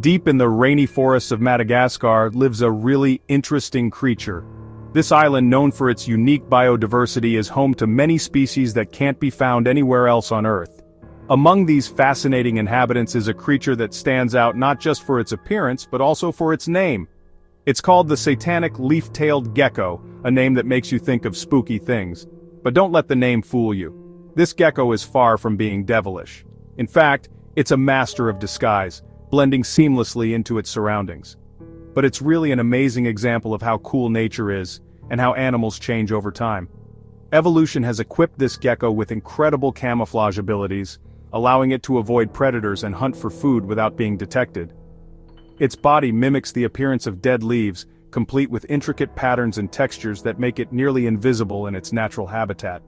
Deep in the rainy forests of Madagascar lives a really interesting creature. This island, known for its unique biodiversity, is home to many species that can't be found anywhere else on Earth. Among these fascinating inhabitants is a creature that stands out not just for its appearance but also for its name. It's called the Satanic leaf-tailed gecko, a name that makes you think of spooky things. But don't let the name fool you. This gecko is far from being devilish. In fact, it's a master of disguise, blending seamlessly into its surroundings. But it's really an amazing example of how cool nature is, and how animals change over time. Evolution has equipped this gecko with incredible camouflage abilities, allowing it to avoid predators and hunt for food without being detected. Its body mimics the appearance of dead leaves, complete with intricate patterns and textures that make it nearly invisible in its natural habitat.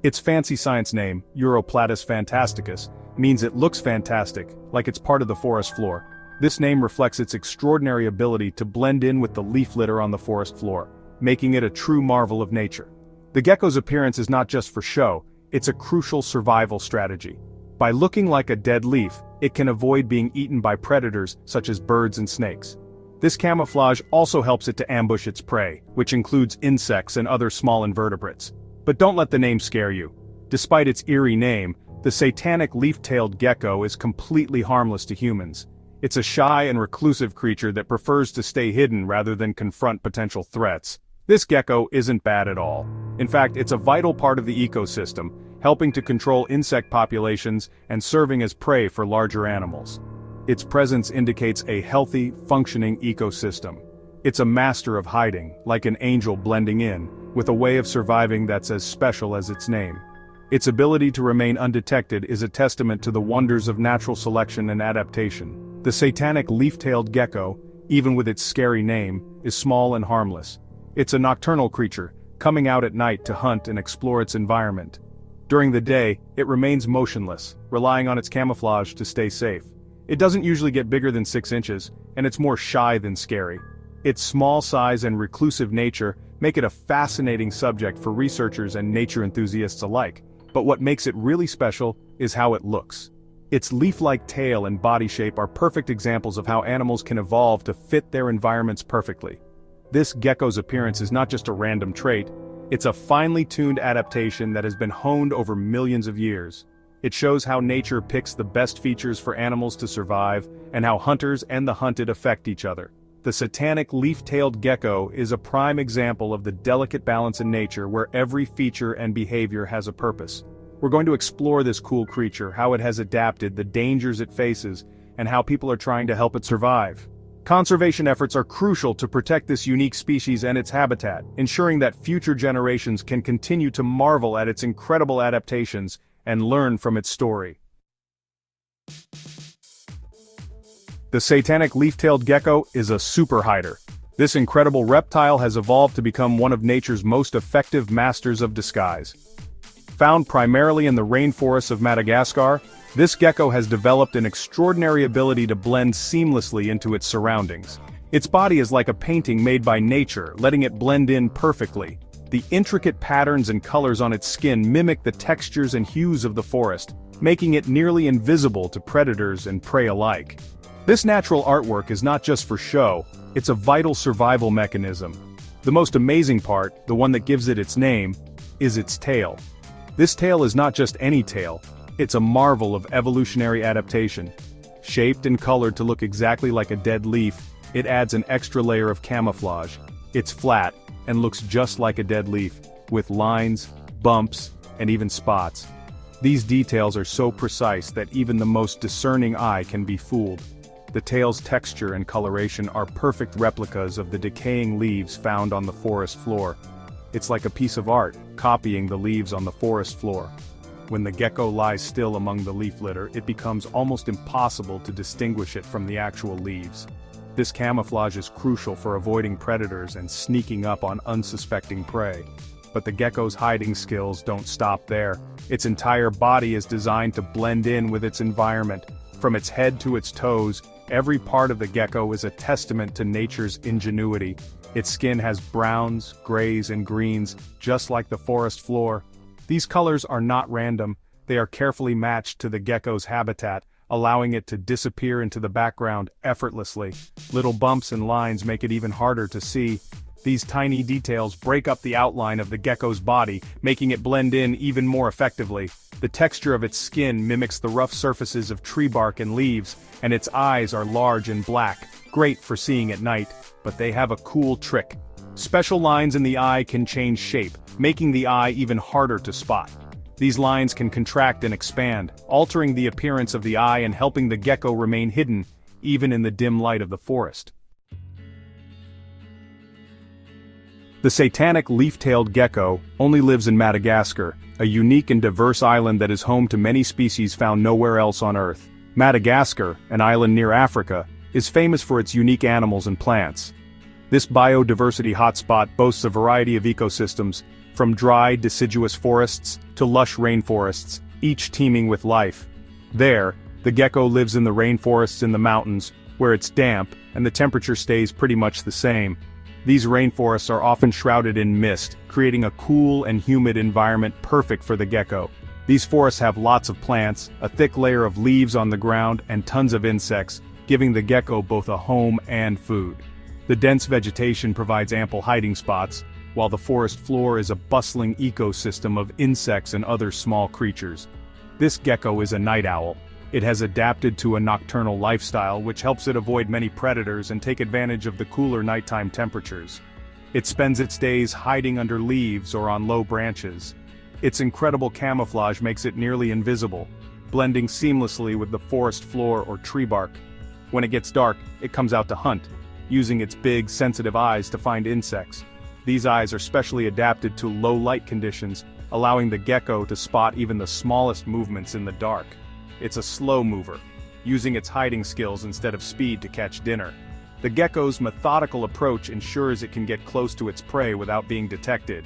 Its fancy science name, Uroplatus fantasticus, means it looks fantastic, like it's part of the forest floor. This name reflects its extraordinary ability to blend in with the leaf litter on the forest floor, making it a true marvel of nature. The gecko's appearance is not just for show, it's a crucial survival strategy. By looking like a dead leaf, it can avoid being eaten by predators such as birds and snakes. This camouflage also helps it to ambush its prey, which includes insects and other small invertebrates. But don't let the name scare you. Despite its eerie name, the Satanic leaf-tailed gecko is completely harmless to humans. It's a shy and reclusive creature that prefers to stay hidden rather than confront potential threats. This gecko isn't bad at all. In fact, it's a vital part of the ecosystem, helping to control insect populations and serving as prey for larger animals. Its presence indicates a healthy, functioning ecosystem. It's a master of hiding, like an angel blending in, with a way of surviving that's as special as its name. Its ability to remain undetected is a testament to the wonders of natural selection and adaptation. The Satanic leaf-tailed gecko, even with its scary name, is small and harmless. It's a nocturnal creature, coming out at night to hunt and explore its environment. During the day, it remains motionless, relying on its camouflage to stay safe. It doesn't usually get bigger than 6 inches, and it's more shy than scary. Its small size and reclusive nature make it a fascinating subject for researchers and nature enthusiasts alike. But what makes it really special is how it looks. Its leaf-like tail and body shape are perfect examples of how animals can evolve to fit their environments perfectly. This gecko's appearance is not just a random trait, it's a finely tuned adaptation that has been honed over millions of years. It shows how nature picks the best features for animals to survive, and how hunters and the hunted affect each other. The Satanic leaf-tailed gecko is a prime example of the delicate balance in nature where every feature and behavior has a purpose. We're going to explore this cool creature, how it has adapted, the dangers it faces, and how people are trying to help it survive. Conservation efforts are crucial to protect this unique species and its habitat, ensuring that future generations can continue to marvel at its incredible adaptations and learn from its story. The Satanic leaf-tailed gecko is a super hider. This incredible reptile has evolved to become one of nature's most effective masters of disguise. Found primarily in the rainforests of Madagascar, this gecko has developed an extraordinary ability to blend seamlessly into its surroundings. Its body is like a painting made by nature, letting it blend in perfectly. The intricate patterns and colors on its skin mimic the textures and hues of the forest, making it nearly invisible to predators and prey alike. This natural artwork is not just for show, it's a vital survival mechanism. The most amazing part, the one that gives it its name, is its tail. This tail is not just any tail, it's a marvel of evolutionary adaptation. Shaped and colored to look exactly like a dead leaf, it adds an extra layer of camouflage. It's flat, and looks just like a dead leaf, with lines, bumps, and even spots. These details are so precise that even the most discerning eye can be fooled. The tail's texture and coloration are perfect replicas of the decaying leaves found on the forest floor. It's like a piece of art, copying the leaves on the forest floor. When the gecko lies still among the leaf litter, it becomes almost impossible to distinguish it from the actual leaves. This camouflage is crucial for avoiding predators and sneaking up on unsuspecting prey. But the gecko's hiding skills don't stop there. Its entire body is designed to blend in with its environment. From its head to its toes, every part of the gecko is a testament to nature's ingenuity. Its skin has browns, grays, and greens, just like the forest floor. These colors are not random, they are carefully matched to the gecko's habitat, allowing it to disappear into the background effortlessly. Little bumps and lines make it even harder to see. These tiny details break up the outline of the gecko's body, making it blend in even more effectively. The texture of its skin mimics the rough surfaces of tree bark and leaves, and its eyes are large and black, great for seeing at night, but they have a cool trick. Special lines in the eye can change shape, making the eye even harder to spot. These lines can contract and expand, altering the appearance of the eye and helping the gecko remain hidden, even in the dim light of the forest. The Satanic leaf-tailed gecko only lives in Madagascar, a unique and diverse island that is home to many species found nowhere else on Earth. Madagascar, an island near Africa, is famous for its unique animals and plants. This biodiversity hotspot boasts a variety of ecosystems, from dry, deciduous forests to lush rainforests, each teeming with life. There, the gecko lives in the rainforests in the mountains, where it's damp and the temperature stays pretty much the same. These rainforests are often shrouded in mist, creating a cool and humid environment perfect for the gecko. These forests have lots of plants, a thick layer of leaves on the ground, and tons of insects, giving the gecko both a home and food. The dense vegetation provides ample hiding spots, while the forest floor is a bustling ecosystem of insects and other small creatures. This gecko is a night owl. It has adapted to a nocturnal lifestyle which helps it avoid many predators and take advantage of the cooler nighttime temperatures. It spends its days hiding under leaves or on low branches. Its incredible camouflage makes it nearly invisible, blending seamlessly with the forest floor or tree bark. When it gets dark, it comes out to hunt, using its big, sensitive eyes to find insects. These eyes are specially adapted to low light conditions, allowing the gecko to spot even the smallest movements in the dark. It's a slow mover, using its hiding skills instead of speed to catch dinner. The gecko's methodical approach ensures it can get close to its prey without being detected.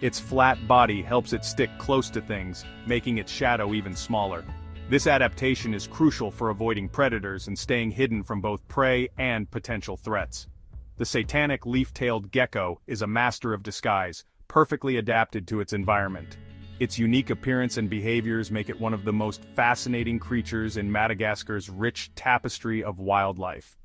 Its flat body helps it stick close to things, making its shadow even smaller. This adaptation is crucial for avoiding predators and staying hidden from both prey and potential threats. The Satanic leaf-tailed gecko is a master of disguise, perfectly adapted to its environment. Its unique appearance and behaviors make it one of the most fascinating creatures in Madagascar's rich tapestry of wildlife.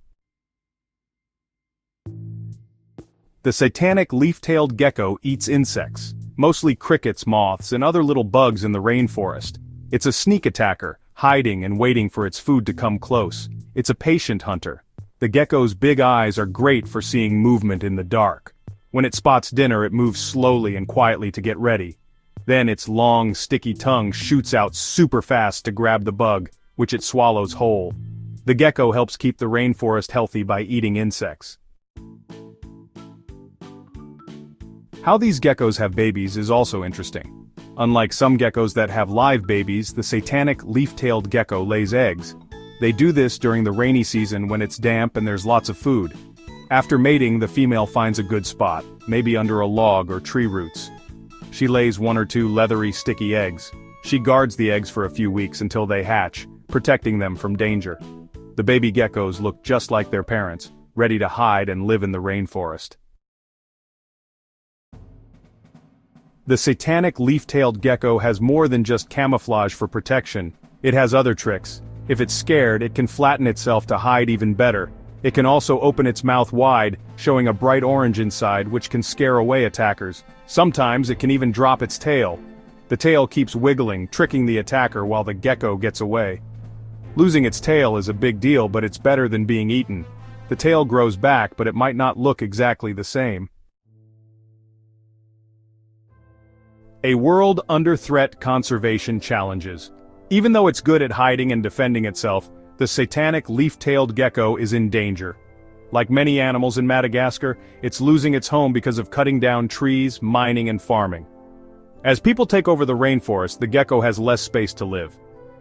The Satanic leaf-tailed gecko eats insects, mostly crickets, moths, and other little bugs in the rainforest. It's a sneak attacker, hiding and waiting for its food to come close. It's a patient hunter. The gecko's big eyes are great for seeing movement in the dark. When it spots dinner, it moves slowly and quietly to get ready. Then its long, sticky tongue shoots out super fast to grab the bug, which it swallows whole. The gecko helps keep the rainforest healthy by eating insects. How these geckos have babies is also interesting. Unlike some geckos that have live babies, the Satanic leaf-tailed gecko lays eggs. They do this during the rainy season when it's damp and there's lots of food. After mating, the female finds a good spot, maybe under a log or tree roots. She lays 1 or 2 leathery, sticky eggs. She guards the eggs for a few weeks until they hatch, protecting them from danger. The baby geckos look just like their parents, ready to hide and live in the rainforest. The Satanic leaf-tailed gecko has more than just camouflage for protection. It has other tricks. If it's scared, it can flatten itself to hide even better. It can also open its mouth wide, showing a bright orange inside which can scare away attackers. Sometimes it can even drop its tail. The tail keeps wiggling, tricking the attacker while the gecko gets away. Losing its tail is a big deal, but it's better than being eaten. The tail grows back, but it might not look exactly the same. A world under threat conservation challenges. Even though it's good at hiding and defending itself, the Satanic leaf-tailed gecko is in danger. Like many animals in Madagascar, it's losing its home because of cutting down trees, mining and farming. As people take over the rainforest, the gecko has less space to live.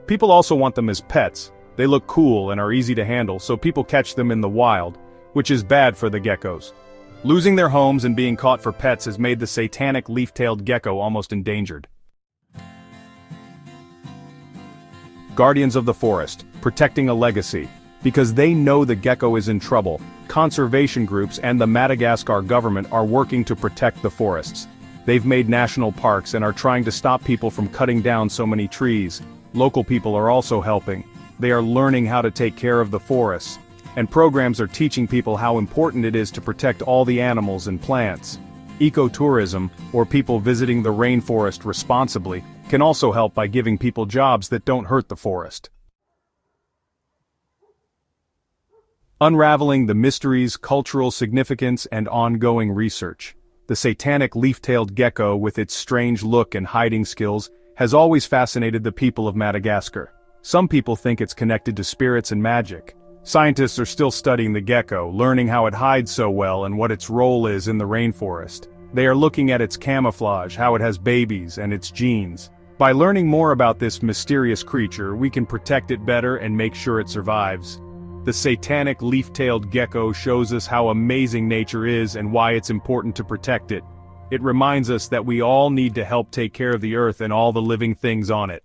People also want them as pets. They look cool and are easy to handle, so people catch them in the wild, which is bad for the geckos. Losing their homes and being caught for pets has made the Satanic leaf-tailed gecko almost endangered. Guardians of the forest, protecting a legacy. Because they know the gecko is in trouble, conservation groups and the Madagascar government are working to protect the forests. They've made national parks and are trying to stop people from cutting down so many trees. Local people are also helping. they are learning how to take care of the forests, and programs are teaching people how important it is to protect all the animals and plants. Ecotourism, or people visiting the rainforest responsibly, can also help by giving people jobs that don't hurt the forest. Unraveling the mysteries, cultural significance, and ongoing research. The satanic leaf-tailed gecko, with its strange look and hiding skills, has always fascinated the people of Madagascar. Some people think it's connected to spirits and magic. Scientists are still studying the gecko, learning how it hides so well and what its role is in the rainforest. They are looking at its camouflage, how it has babies, and its genes. By learning more about this mysterious creature, we can protect it better and make sure it survives. The satanic leaf-tailed gecko shows us how amazing nature is and why it's important to protect it. It reminds us that we all need to help take care of the earth and all the living things on it.